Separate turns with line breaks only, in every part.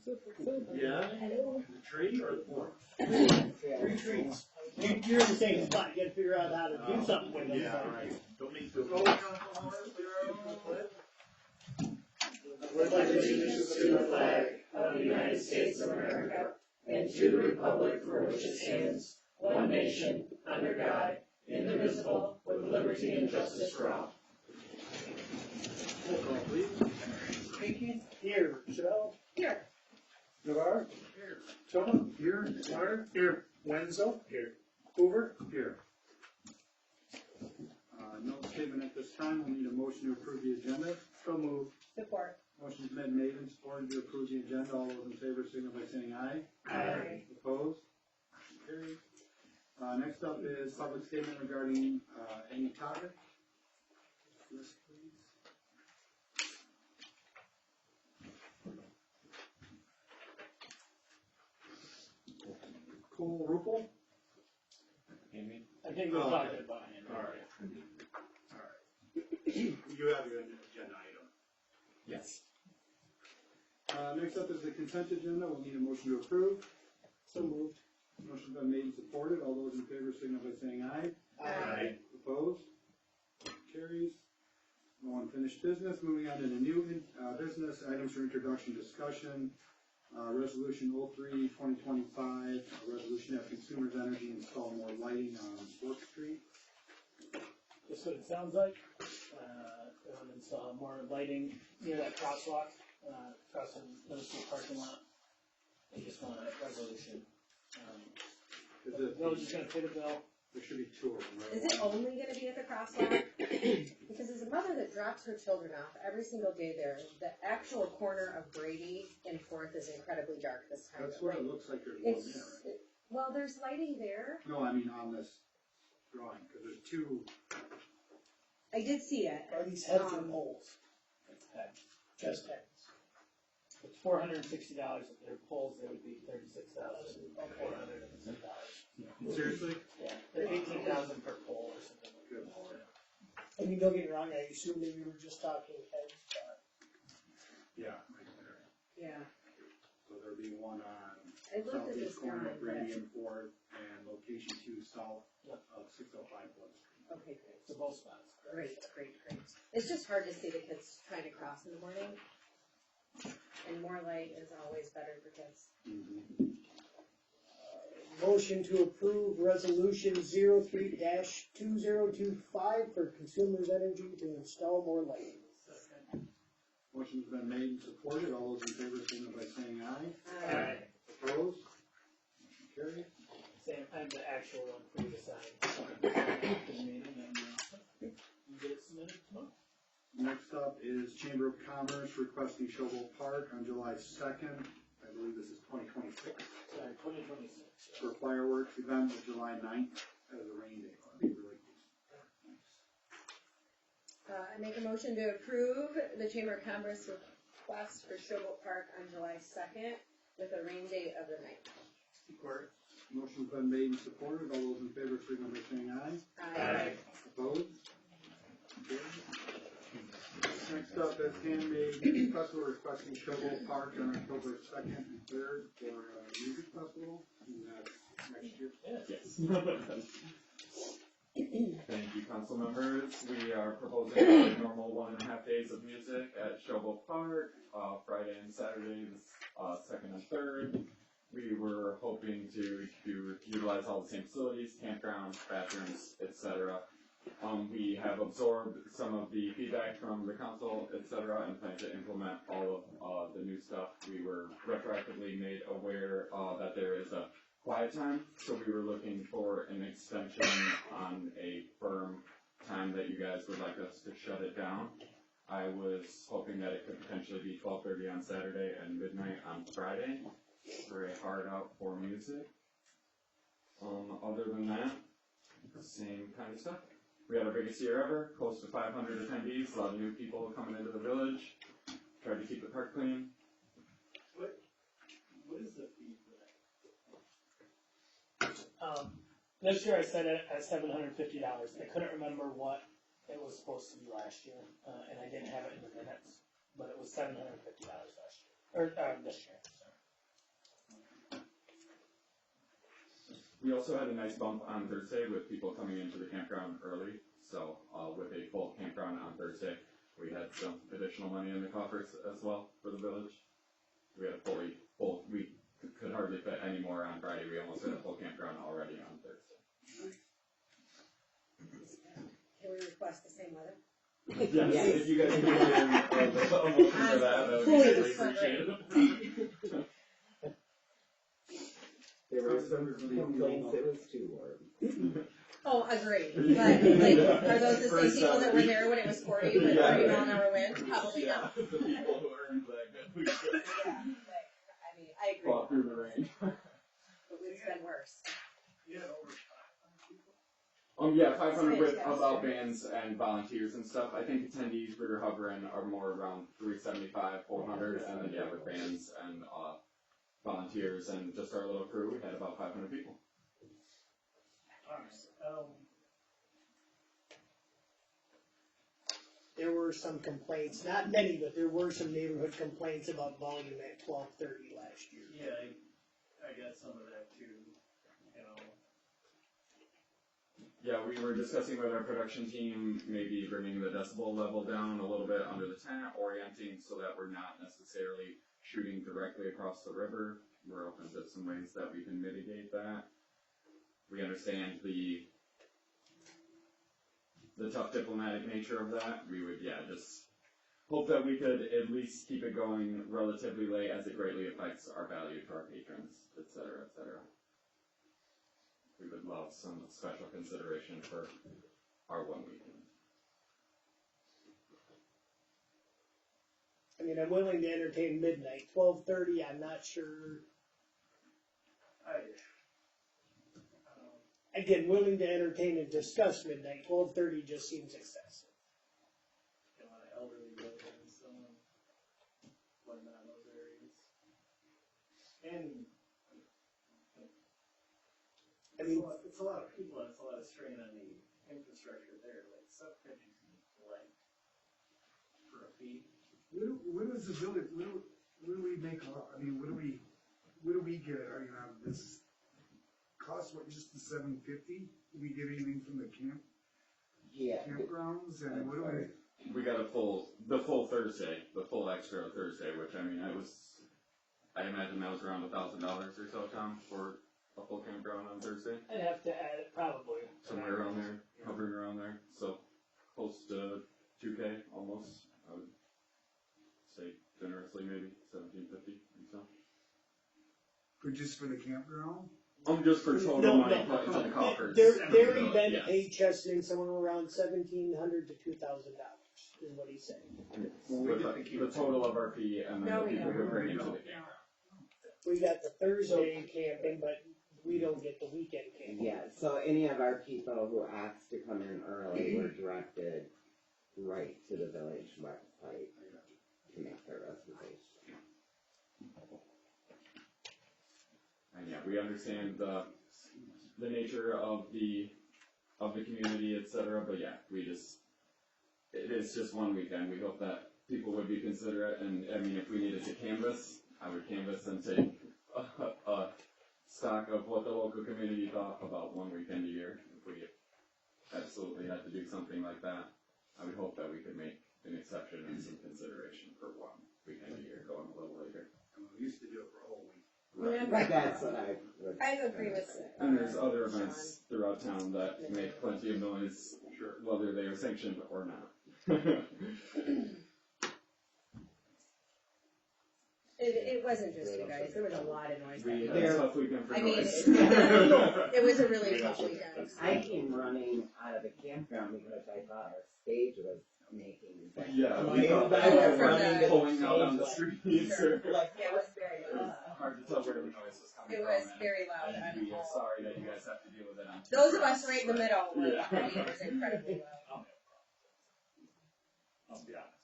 Yeah, the tree or the fork?
Three trees. You're in the same spot, you gotta figure out how to do something with them.
Yeah, right. Don't need to.
With allegiance to the flag of the United States of America and to the republic for which it stands, one nation, under God, indivisible, with liberty and justice for all.
Roll call, please.
Pinky, here. Chevelle?
Here.
Navarre?
Here.
Toma? Here. Carter? Here. Wenzel? Here. Hoover?
Here.
No statement at this time. We'll need a motion to approve the agenda.
So moved.
Support.
Motion's been made and supported to approve the agenda. All those in favor signify by saying aye.
Aye.
Opposed? Carried. Next up is public statement regarding any topic. List, please. Cole Rupel.
Amy?
I think we're talking about it.
All right.
You have your agenda item.
Yes.
Next up is the consent agenda. We'll need a motion to approve.
So moved.
Motion's been made and supported. All those in favor signify by saying aye.
Aye.
Opposed? Carries. No unfinished business. Moving on to the new business items for introduction discussion. Resolution 03-2025, a resolution that Consumers Energy install more lighting on Fourth Street.
That's what it sounds like. They want to install more lighting near that crosswalk, across the middle school parking lot. They just want a resolution.
Is
The
it,
village is gonna pay the bill.
there should be two of them, right?
Is it only going to be at the crosswalk? Because as a mother that drops her children off every single day there, the actual corner of Brady and Fourth is incredibly dark this time.
That's
of
what it
night.
looks like there's one
It's,
there, right?
well, there's lighting there.
No, I mean on this drawing, because there's two.
I did see it.
Are these heads or poles? Just heads. It's $460. If they're poles, they would be $36,406.
Seriously?
Yeah, they're $18,000 per pole or something like
Good.
that. I mean, don't get me wrong, I assume that we were just talking heads,
Yeah, right there.
Yeah.
So there'll be one on
I looked at this
southeast corner
drawing,
of Brady
but,
and Fourth, and location 2 south
Yep.
of 605 Blood Street.
okay, great.
so both spots.
Great. It's just hard to see the kids trying to cross in the morning. And more light is always better for kids.
Motion to approve resolution 03-2025 for Consumers Energy to install more lighting.
Motion's been made and supported. All those in favor signify by saying aye.
Aye.
Opposed? Carried.
Same, and the actual one for you to sign. You get it submitted tomorrow?
Next up is Chamber of Commerce requesting Showboat Park on July 2nd. I believe this is 2026.
Sorry, 2026.
For fireworks event of July 9th as a rain day. That'd be really cool.
I make a motion to approve the Chamber of Commerce request for Showboat Park on July 2nd with a rain date of the 9th.
Support.
Motion's been made and supported. All those in favor signify by saying aye.
Aye.
Opposed? Carried. Next up is Handmade Festival requesting Showboat Park on October 2nd and 3rd for a music festival. And that's next year.
Yes. Thank you, council members. We are proposing our normal 1.5 days of music at Showboat Park, Friday and Saturday, the 2nd and 3rd. We were hoping to utilize all the same facilities, campgrounds, bathrooms, etc. We have absorbed some of the feedback from the council, etc., and plan to implement all of the new stuff. We were retroactively made aware that there is a quiet time, so we were looking for an extension on a firm time that you guys would like us to shut it down. I was hoping that it could potentially be 12:30 on Saturday and midnight on Friday. Very hard out for music. Other than that, same kind of stuff. We had our biggest year ever, close to 500 attendees, a lot of new people coming into the village. Tried to keep the park clean.
What is the fee for that? This year I set it at $750. I couldn't remember what it was supposed to be last year, and I didn't have it in the minutes, but it was $750 last year, or this year. Sorry.
We also had a nice bump on Thursday with people coming into the campground early. So with a full campground on Thursday, we had some additional money in the coffers as well for the village. We had a fully full. We could hardly fit any more on Friday. We almost had a full campground already on Thursday.
Can we request the same weather?
Yes, if you guys can put in a motion for that would be greatly appreciated.
There were some complaints it was too warm.
Oh, agreed, but like, are those the same people that were there when it was 40 with 40 mile an hour wind? Probably not.
The people who earned that good week.
Yeah, like, I mean, I agree.
Fought through the rain.
But it's been worse.
Yeah, 500 with about bands and volunteers and stuff. I think attendees we were hovering are more around 375, 400, and then yeah, with bands and volunteers and just our little crew, we had about 500 people.
There were some complaints, not many, but there were some neighborhood complaints about volume at 12:30 last year.
Yeah, I got some of that too, you know.
Yeah, we were discussing with our production team, maybe bringing the decibel level down a little bit under the tent, orienting so that we're not necessarily shooting directly across the river. We're open to some ways that we can mitigate that. We understand the tough diplomatic nature of that. We would, just hope that we could at least keep it going relatively late as it greatly affects our value to our patrons, et cetera, et cetera. We would love some special consideration for our 1 weekend.
I mean, I'm willing to entertain midnight. 12:30, I'm not sure. Again, willing to entertain and discuss midnight. 12:30 just seems excessive.
A lot of elderly residents, whatnot in those areas. And
I mean,
it's a lot of people and it's a lot of strain on the infrastructure there, like stuff could be like for a fee.
What is the village, what do we make, I mean, what do we get, I mean, this cost, what, just the $750? Do we get anything from the campgrounds, and what do we?
We got the full Thursday, the full extra Thursday, which I mean, I imagine that was around $1,000 or so, Tom, for a full campground on Thursday.
I'd have to add it probably.
Somewhere around there, hovering around there, so close to 2K almost. I would say generously maybe 1,750 or so.
Just for the campground?
Just for total money put into the coffers.
Their
So,
event
yes.
paid Cheston somewhere around $1,700 to $2,000 is what he's saying.
With the total of our fee and then
No,
the
we
people
don't.
who bring into the campground.
We got the Thursday camping, but we don't get the weekend camping.
Yeah, so any of our people who asked to come in early were directed right to the village website to make their reservation.
And yeah, we understand the nature of the community, et cetera, but yeah, it is just 1 weekend. We hope that people would be considerate, and I mean, if we needed to canvass, I would canvass and take a stock of what the local community thought about 1 weekend a year. If we absolutely had to do something like that, I would hope that we could make an exception and some consideration for 1 weekend a year, going a little later.
We used to do it for a whole week.
Right, that's what I would.
I agree with
And there's other events throughout town that make plenty of noise, whether they are sanctioned or not.
It wasn't just you guys, there was a lot of noise.
We
that
had
day.
a tough weekend for
I mean,
noise.
it was a really tough weekend.
I came running out of the campground because I thought our stage was making.
Yeah,
Like,
we thought
I
that
was
was
running to
pulling
the
out on the
stage,
streets.
Sure.
like,
It was very
It was hard to tell where the noise was coming
It
from.
was
and-
very loud.
And we are sorry that you guys have to deal with it on two
Those of
fronts,
us right in the
but-
middle, were,
Yeah.
I mean, it was incredibly loud.
I'll be honest.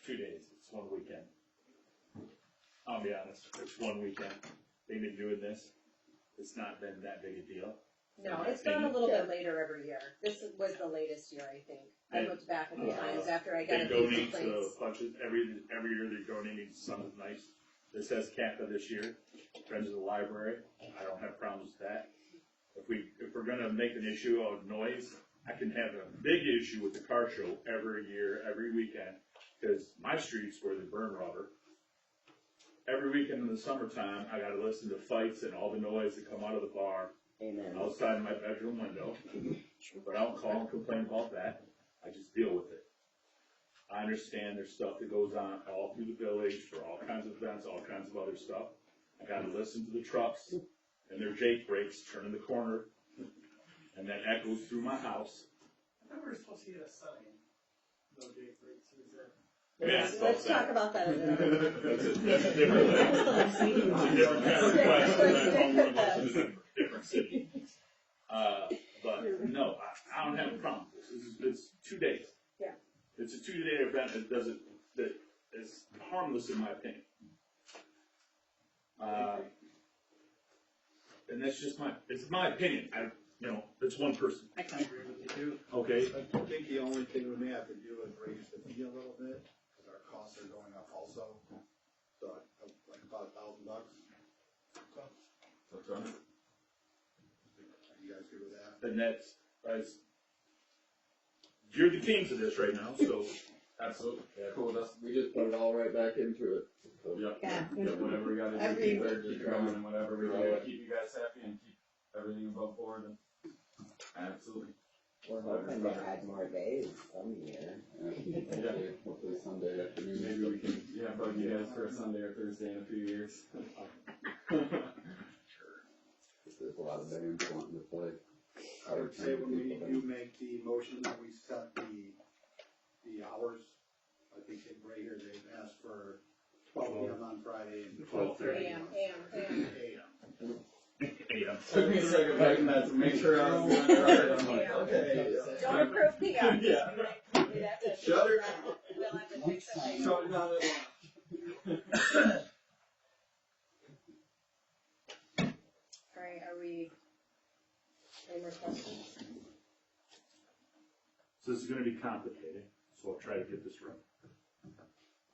2 days, it's 1 weekend. I'll be honest, it's 1 weekend. They've been doing this, it's not been that big a deal.
No, it's gone a little bit later every year. This was the latest year, I think. I looked back at the times after I got
They
a few
donate to
complaints.
bunches, every year they're donating something nice. This says Kappa this year, Friends of the Library, I don't have problems with that. If we're gonna make an issue of noise, I can have a big issue with the car show every year, every weekend, because my street's where they burn rubber. Every weekend in the summertime, I gotta listen to fights and all the noise that come out of the bar outside my bedroom window. But I don't call and complain about that, I just deal with it. I understand there's stuff that goes on all through the village for all kinds of events, all kinds of other stuff. I gotta listen to the trucks and their Jake brakes turning the corner, and that echoes through my house.
I thought we were supposed to get a sign. No date breaks, is that?
Yeah,
Let's talk about that.
That's a different thing. It's a different kind of request, and I call one of those in a different city. But no, I don't have a problem. It's 2 days.
Yeah.
It's a 2-day event that is harmless in my opinion. And that's just it's my opinion. It's one person.
I kind of agree with you too.
Okay.
I think the only thing we may have to do is raise the fee a little bit, because our costs are going up also. So, like about $1,000.
So,
Are you guys good with that?
And that's you're the kings of this right now, so
absolutely, cool,
We just put it all right back into it. So,
yep,
Yeah.
whatever we gotta do,
Every-
keep going, and whatever we do to keep you guys happy and keep everything above board, and absolutely.
We're hoping to add more days some year. Hopefully Sunday afternoon.
Maybe we can, bug you guys for a Sunday or Thursday in a few years.
There's a lot of bands wanting to play.
I would say when we do make the motion that we set the hours, I think in right here, they've asked for 12 p.m. on Friday and
12:30
AM.
a.m.
Took me a second writing that to make sure I was doing it right. I'm like, okay.
Don't approve PM.
Yeah.
Shut her
We'll have to fix it.
Shut it down at
Alright, any more questions?
So this is gonna be complicated, so I'll try to get this right.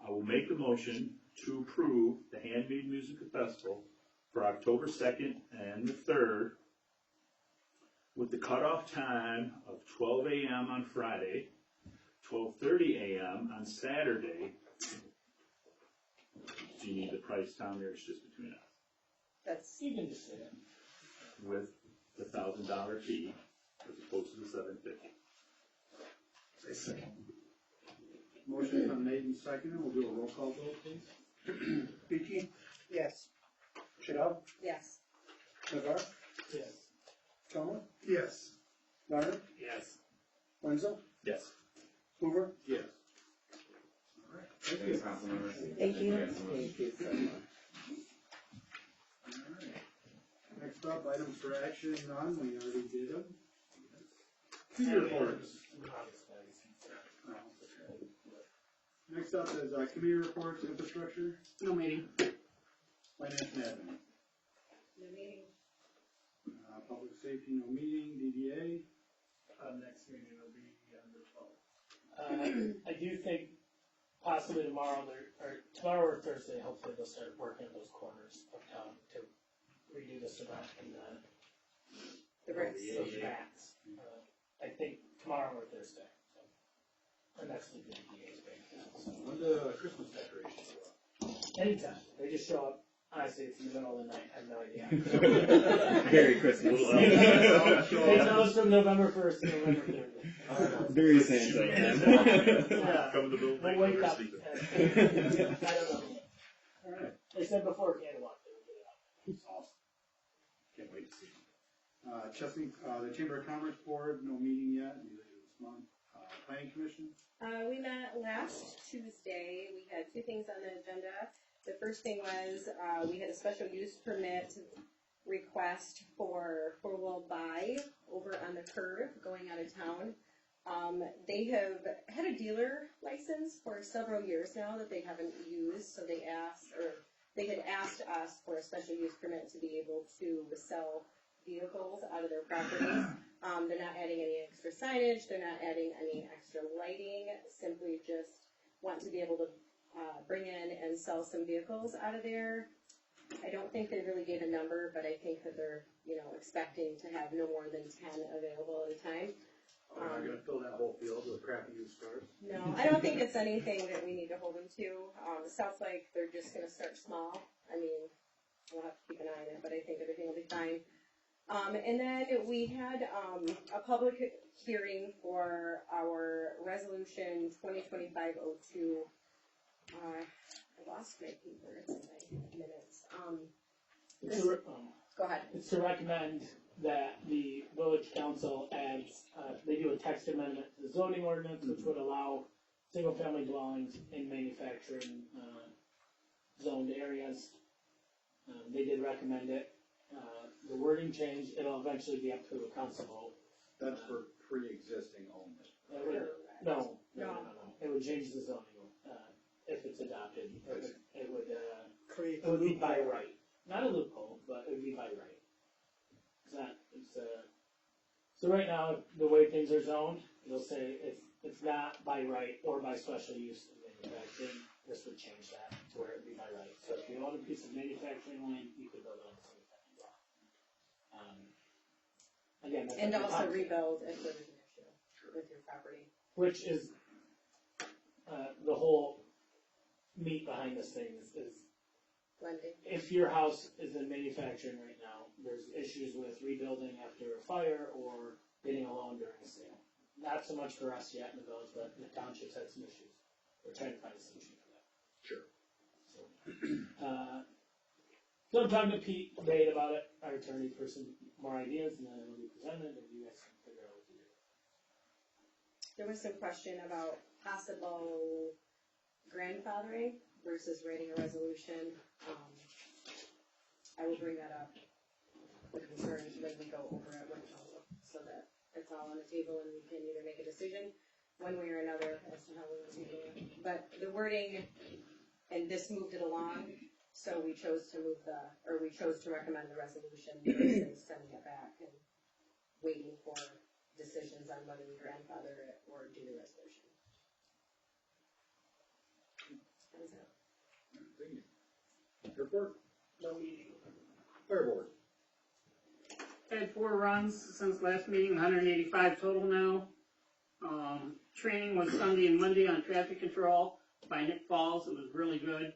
I will make the motion to approve the Handmade Music Festival for October 2nd and the 3rd with the cutoff time of 12 a.m. on Friday, 12:30 a.m. on Saturday. Do you need the price down there? It's just between us.
That's, you can just say it.
With the $1,000 fee as opposed to the $750. Say second.
motion's been made and seconded. We'll do a roll call vote, please.
Vicky? Yes. Shadab?
Yes.
Navar?
Yes.
Thomas?
Yes.
Garner?
Yes.
Wenzel?
Yes.
Hoover?
Yes.
Thanks, council members.
Thank you.
guys so much.
Thank you so much.
Next up, items for action, none, we already did them. Committee reports. Oh, okay. Next up is committee reports, infrastructure,
No meeting.
finance and admin.
No meeting.
Public safety, no meeting, DDA.
Next meeting will be on the 12th. I do think possibly tomorrow or Thursday, hopefully they'll start working at those corners of town to redo the cement and
The bricks.
those tracks. I think tomorrow or Thursday, so. And next week is the DA's break. So.
When the Christmas decorations go up?
Anytime, they just show up, honestly, it's in the middle of the night, I have no idea.
Merry Christmas.
It goes from November 1st to November 30th.
Very Santa.
Yeah.
Come to the building.
We'll wake up.
sleeping.
I don't know.
Alright,
They said before Candlelight, they would get it out.
it's awesome. Can't wait to see. Chesapeake, the Chamber of Commerce Board, no meeting yet, neither this month. Planning Commission,
We met last Tuesday. We had two things on the agenda. The first thing was, we had a special use permit request for four-wheel buy over on the curve going out of town. They have had a dealer license for several years now that they haven't used, so they had asked us for a special use permit to be able to sell vehicles out of their properties. They're not adding any extra signage, they're not adding any extra lighting, simply just want to be able to bring in and sell some vehicles out of their I don't think they really gave a number, but I think that they're, expecting to have no more than 10 available at a time.
We're not gonna fill that whole field with crappy used cars.
No, I don't think it's anything that we need to hold them to. It sounds like they're just gonna start small. I mean, we'll have to keep an eye on it, but I think everything will be fine. And then we had, a public hearing for our resolution 2025-02. I lost my paper, it's in my minutes. Go ahead.
It's to recommend that the village council adds, they do a text amendment to the zoning ordinance, which would allow single-family dwellings in manufacturing, zoned areas. They did recommend it. The wording change, it'll eventually be up to a council vote.
That's for pre-existing only.
It would, no. It would change the zoning, if it's adopted. It would be by right. Not a loophole, but it would be by right. So right now, the way things are zoned, it'll say it's not by right or by special use of manufacturing. This would change that to where it'd be by right. So if you own a piece of manufacturing land, you could build on a single-family dwelling. Again, that's
And
up to
also
council.
rebuild if there's an issue with your property.
Which is, the whole meat behind this thing is
Blending.
if your house is in manufacturing right now, there's issues with rebuilding after a fire or getting a loan during a sale. Not so much for us yet in the village, but the township's had some issues. We're trying to find a solution for that.
Sure.
So I'm talking to Pete Bate about it, our attorney, for some more ideas, and then it'll be presented, and you guys can figure out what to do.
There was some question about possible grandfathering versus writing a resolution. I will bring that up with concerns when we go over it with council, so that it's all on the table and we can either make a decision one way or another as to how we want to do it. But the wording, and this moved it along, so we chose to recommend the resolution versus sending it back and waiting for decisions on whether we grandfather it or do the resolution. How does that?
Thank you. Report,
No meeting.
Fair Board.
Had 4 runs since last meeting, 185 total now. Training was Sunday and Monday on traffic control by Nick Falls. It was really good.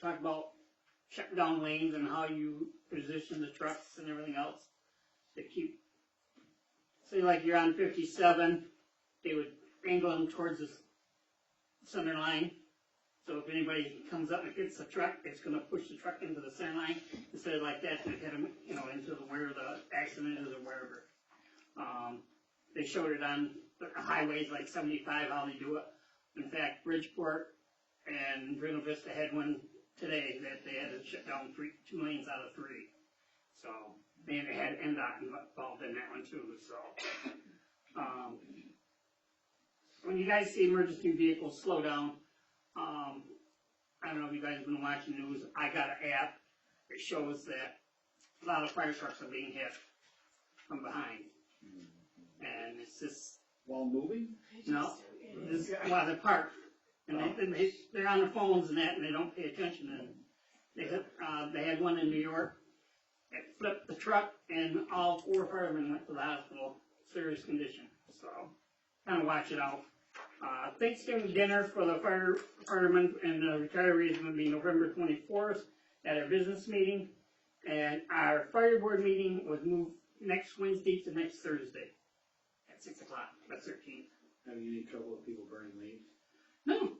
Talked about shutting down lanes and how you position the trucks and everything else to keep, say like you're on 57, they would angle them towards the center line. So if anybody comes up and hits the truck, it's gonna push the truck into the center line instead of like that to hit them, into where the accident is or wherever. They showed it on the highways like 75, how they do it. In fact, Bridgeport and Brino Vista had one today that they had to shut down 2 lanes out of 3. So, they had NDOT involved in that one too, so. When you guys see emergency vehicles slow down, I don't know if you guys have been watching the news, I got an app that shows that a lot of fire trucks are being hit from behind. And it's just,
While moving?
no, they're parked. And they're on their phones and that, and they don't pay attention. And they had one in New York that flipped the truck, and all 4 firemen went to the hospital, serious condition. So, kind of watch it out. Thanksgiving dinner for the firemen and the retirees is going to be November 24th at our business meeting. And our fire board meeting was moved next Wednesday to next Thursday at 6 o'clock, the 13th.
Having any trouble with people burning leaves?
No.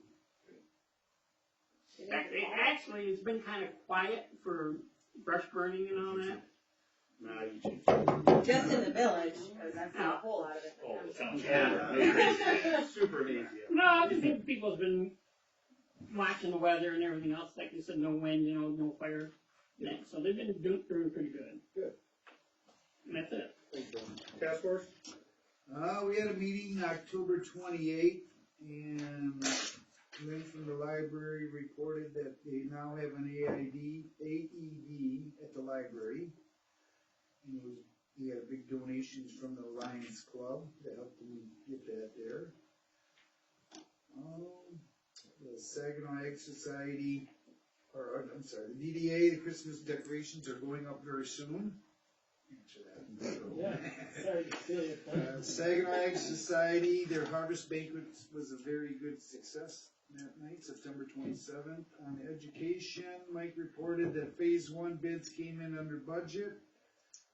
Actually, it's been kind of quiet for brush burning and all that.
Nah, you change.
Just in the village, because I've seen a whole lot of it.
Oh, the township.
Yeah. Super neat.
No, I just think people's been watching the weather and everything else. Like you said, no wind, no fire. Yeah, so they've been doing pretty good.
Good.
And that's it.
Thanks, Bill. Task Force?
We had a meeting October 28th, and Lynn from the library reported that they now have an AED at the library. And he had big donations from the Lions Club to help them get that there. The Saginaw Ag Society I'm sorry, the DDA, the Christmas decorations are going up very soon. Answer that.
Yeah, sorry to steal your thunder.
Saginaw Ag Society, their harvest banquet was a very good success that night, September 27th. On education, Mike reported that phase one bids came in under budget.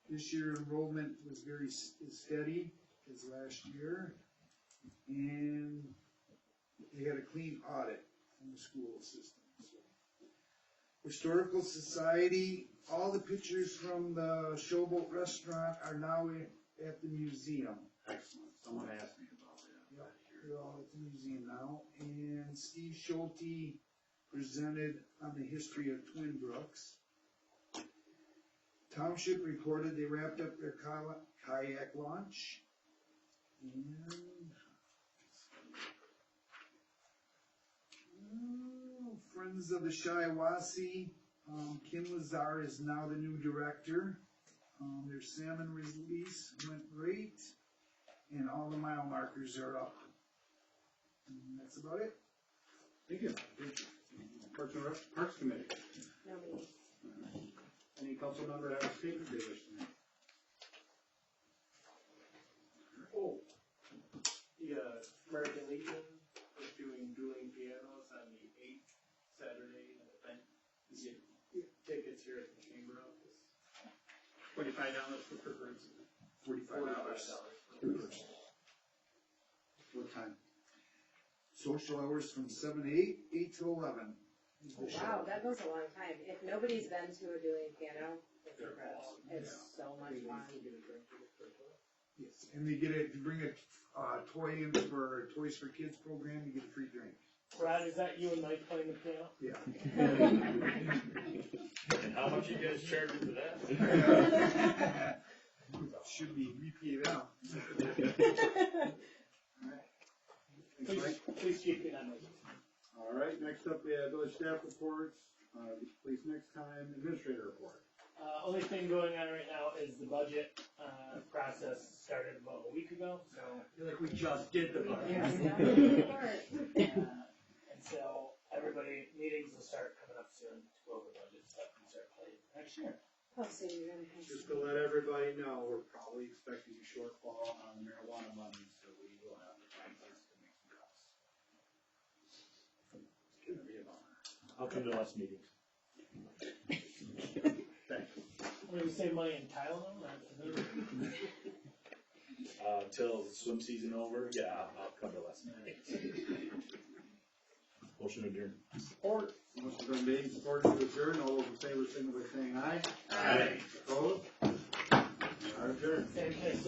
This year enrollment was very steady as last year. And they had a clean audit in the school system. So. Historical Society, all the pictures from the Showboat Restaurant are now at the museum.
Excellent. Someone asked me about that.
Yep, they're all at the museum now. And Steve Schulte presented on the history of Twin Brooks. Township reported they wrapped up their kayak launch. And Friends of the Shiawassee, Kim Lazar is now the new director. Their salmon release went great, and all the mile markers are up. And that's about it.
Thank you. Parks Committee.
No meetings.
Any council member have a statement they wish to make?
Oh, the American Legion is doing dueling pianos on the 8th Saturday event. You get tickets here at the chamber office. $25 for per person.
$45. What time? Social hours from 7 to 8, 8 to 11. is the show.
Wow, that goes a long time. If nobody's been to a dueling piano, it's incredible. It's so much fun.
Yes, and they get it, to bring a toy in for Toys for Kids program, you get a free drink.
Rod, is that you and Mike playing the piano?
Yeah.
And how much you guys charging for that?
Should be repeated out.
Please keep it on me.
All right, next up, we have village staff reports, police next time, administrator report.
Only thing going on right now is the budget process started about a week ago, so.
I feel like we just did the budget.
And so everybody, meetings will start coming up soon to go over budget stuff and start playing next year.
Oh, so you're gonna have
Just to let everybody know, we're probably expecting a shortfall on the marijuana money, so we will have to find ways to make some cuts. It's gonna be a bummer.
I'll come to the last meeting.
Thank you.
We're gonna save money in Tylenol,
Till swim season over, yeah, I'll come to the last meeting. Motion adjourned.
Support. Motion been made, supported to adjourn. All those in favor, signify by saying aye.
Aye.
Opposed? We are adjourned.
same place.